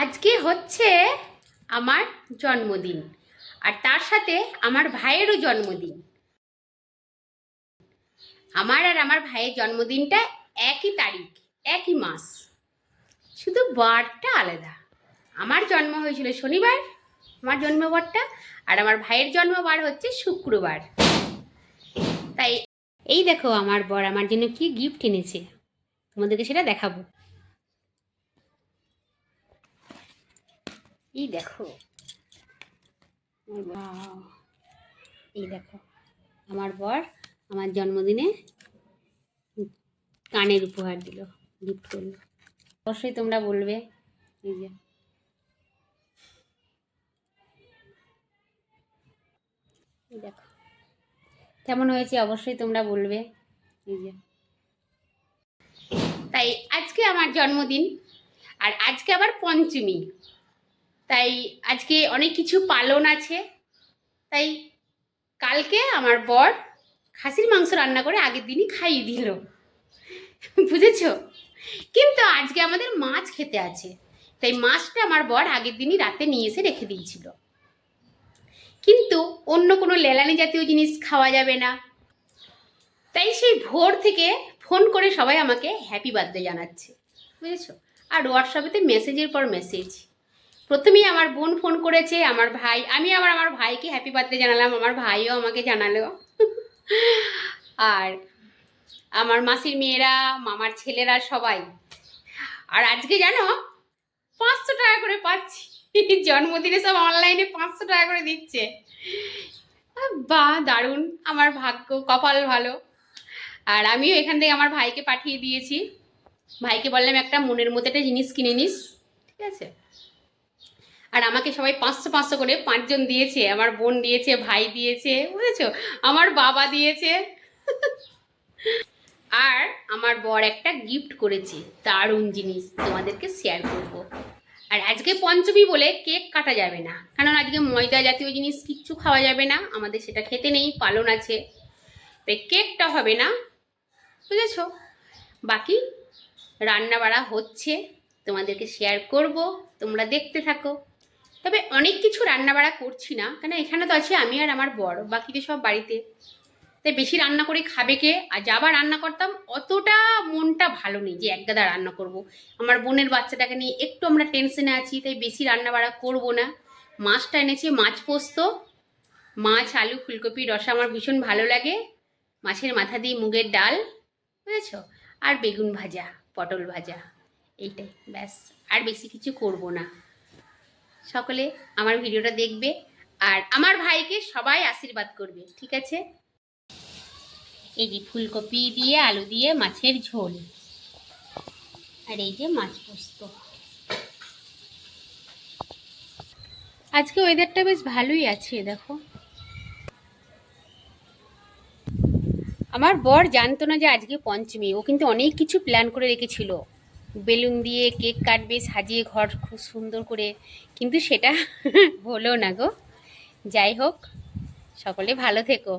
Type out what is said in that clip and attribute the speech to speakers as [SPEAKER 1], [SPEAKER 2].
[SPEAKER 1] আজকে হচ্ছে আমার জন্মদিন, আর তার সাথে আমার ভাইয়েরও জন্মদিন। আমার আর আমার ভাইয়ের জন্মদিনটা একই তারিখ, একই মাস, শুধু বারটা আলাদা। আমার জন্ম হয়েছিল শনিবার, আমার জন্মবারটা, আর আমার ভাইয়ের জন্মবার হচ্ছে শুক্রবার। তাই এই দেখো আমার বর আমার জন্য কি গিফট এনেছে, তোমাদেরকে সেটা দেখাবো। এই দেখো, এই দেখো আমার বর আমার জন্মদিনে কানের উপহার দিল, গিফট করলো। অবশ্যই তোমরা বলবে, এই যে দেখো কেমন হয়েছে, অবশ্যই তোমরা বলবে। এই যে তাই আজকে আমার জন্মদিন, আর আজকে আবার পঞ্চমী, তাই আজকে অনেক কিছু পালন আছে। তাই কালকে আমার বর খাসির মাংস রান্না করে আগের দিনই খাইয়ে দিল, বুঝেছো? কিন্তু আজকে আমাদের মাছ খেতে আছে, তাই মাছটা আমার বর আগের দিনই রাতে নিয়ে এসে রেখে দিয়েছিল। কিন্তু অন্য কোনো লেলানি জাতীয় জিনিস খাওয়া যাবে না, তাই সেই ভোর থেকে ফোন করে সবাই আমাকে হ্যাপি বার্থডে জানাচ্ছে, বুঝেছো? আর হোয়াটসঅ্যাপেতে মেসেজের পর মেসেজ। প্রথমেই আমার বোন ফোন করেছে, আমার ভাই, আমি আবার আমার ভাইকে হ্যাপি বার্থডে জানালাম, আমার ভাইও আমাকে জানালো। আর আমার মাসির মেয়েরা, মামার ছেলেরা, সবাই। আর আজকে জানো 500 টাকা করে পাচ্ছি, জন্মদিনে সব অনলাইনে 500 টাকা করে দিচ্ছে। বাহ, দারুণ, আমার ভাগ্য, কপাল ভালো। আর আমিও এখান থেকে আমার ভাইকে পাঠিয়ে দিয়েছি, ভাইকে বললাম একটা মনের মতো একটা জিনিস কিনে নিস, ঠিক আছে? আর আমাকে সবাই 500 500 করে 5 জন দিয়েছে, আমার বোন দিয়েছে, ভাই দিয়েছে, বুঝেছো, আমার বাবা দিয়েছে। আর আমার বর একটা গিফট করেছে, দারুণ জিনিস, তোমাদেরকে শেয়ার করব। আর আজকে পঞ্চমী বলে কেক কাটা যাবে না, কারণ আজকে ময়দা জাতীয় জিনিস কিচ্ছু খাওয়া যাবে না, আমাদের সেটা খেতে নেই, পালন আছে, তাই কেকটা হবে না, বুঝেছো? বাকি রান্না বাড়া হচ্ছে, তোমাদেরকে শেয়ার করব, তোমরা দেখতে থাকো। তবে অনেক কিছু রান্না বাড়া করছি না, কেন এখানে তো আছে আমি আর আমার বর, বাকিতে সব বাড়িতে, তাই বেশি রান্না করে খাবে কে? আর যাবার রান্না করতাম অতটা মনটা ভালো নেই যে একগাদা রান্না করব। আমার বোনের বাচ্চাটাকে নিয়ে একটু আমরা টেনশনে আছি, তাই বেশি রান্না বাড়া করবো না। মাছটা এনেছি, মাছ পোস্ত, মাছ, আলু, ফুলকপি রসা আমার ভীষণ ভালো লাগে, মাছের মাথা দিয়ে মুগের ডাল, বুঝেছো? আর বেগুন ভাজা, পটল ভাজা, এইটাই ব্যাস, আর বেশি কিছু করব না। সকলে আমার ভিডিওটা দেখবে, আর আমার ভাইকে সবাই আশীর্বাদ করবে, ঠিক আছে? এই যে ফুলকপি দিয়ে আলু দিয়ে মাছের ঝোল, আর এই যে মাছ পোস্ত। আজকে ওয়েদারটা বেশ ভালোই আছে, দেখো। আমার বর জানতো না যে আজকে পঞ্চমী, ও কিন্তু অনেক কিছু প্ল্যান করে রেখেছিল, বেলুন দিয়ে কেক কাটবে, সাজিয়ে ঘর খুব সুন্দর করে, কিন্তু সেটা হলো না গো। যাই হোক, সকলে ভালো থেকো।